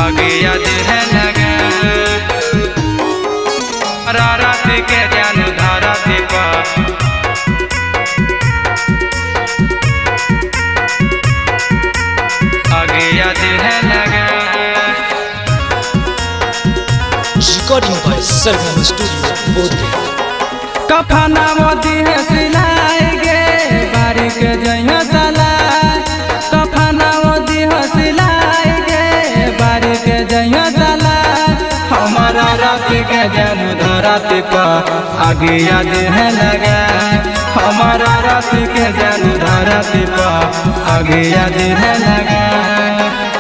आगे याद है लगा रात के ज्ञान धारा दीपा आगे याद है लगा Recording by Sarvam Studio, Bodh कफना Modi है सिलाई गे बारिक जइया साला कफना मोदी है सिलाई गे बारिक जइया साला हमारा रात के जानू धराती पा आगे याद है लगा हमारा रात के जानू धराती पा आगे याद है लगा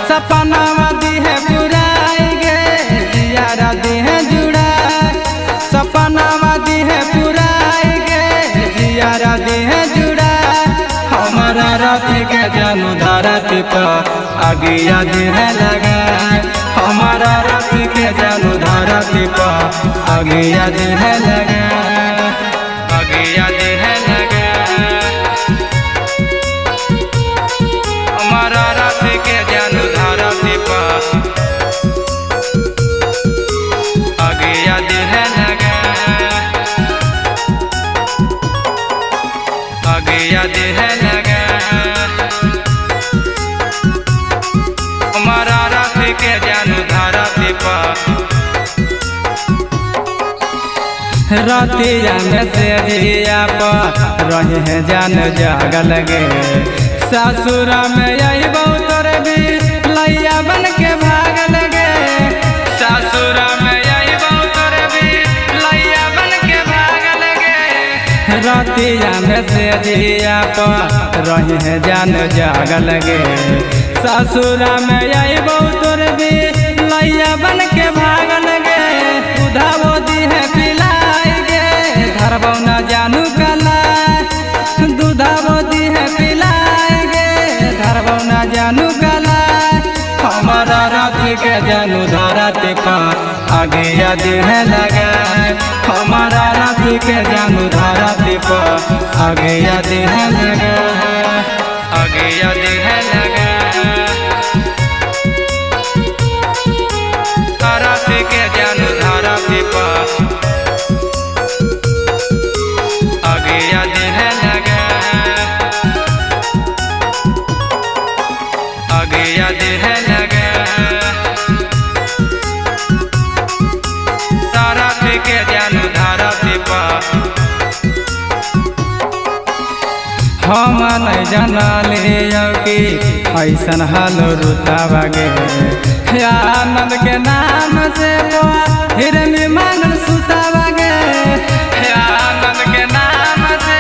सपना मोदी है पुराई गे जिया रात है जुड़ा सपना मोदी है राधे है जुड़ा हमारा रात के जानू धराती पा आगे याद है लगा हमारा रात के जानू धराती पा आगे याद है लगा आगे याद है लगा हमारा रात के जानू धराती पा आगे याद है लगा आगे याद है लगा हमारा रात के जानू धराती पा रातिया में से जिया पा रहे हैं जान जागल गे सासुरा में यही बहुत भी लैया बन के भाग लगे सासुरा में यही बहुत भी लैया बन के भाग लगे रातिया में से जिया पा रहे हैं जान जागल गे सासुरा में यही बहुत भी लैया बन के भाग लगे उधा बोदी है पिलाई गे धरबौ न जानू कला दूधा बोदी है पिलाई गे धरबौ न जानू कला हमारा रात के जानू धराती पा आगे याद है लगा हमारा रात के जानू धराती पा आगे याद है लगा आगे याद है लगा रात के जानू धराती पा आगे याद है लगा आगे याद है लगा रात के जानू धराती पा हम नहीं जाना ले कि ऐसन हाल रुतावा गे आनंद के नाम से हिरमी मांगल सुतावा गे आनंद के नाम से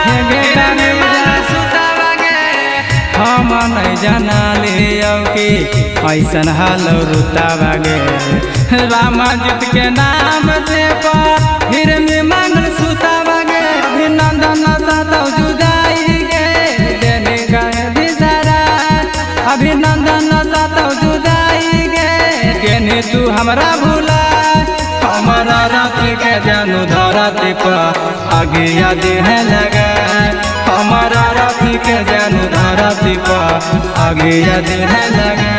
हिरमी मांगल सुतावा गे हम नहीं जाना ले कि ऐसन हाल रुतावा गे रामाजित के नाम से हिरमी मांगल सुतावा गे अभिनंदन सातव जुदाई गे देने गए दिसारा अभिनंदन सातव जुदाई गे केने तू हमरा भूला हमारा रात के जानू धराती पा आगे याद है लगा हमारा रात के जानू धराती पा आगे याद है लगा।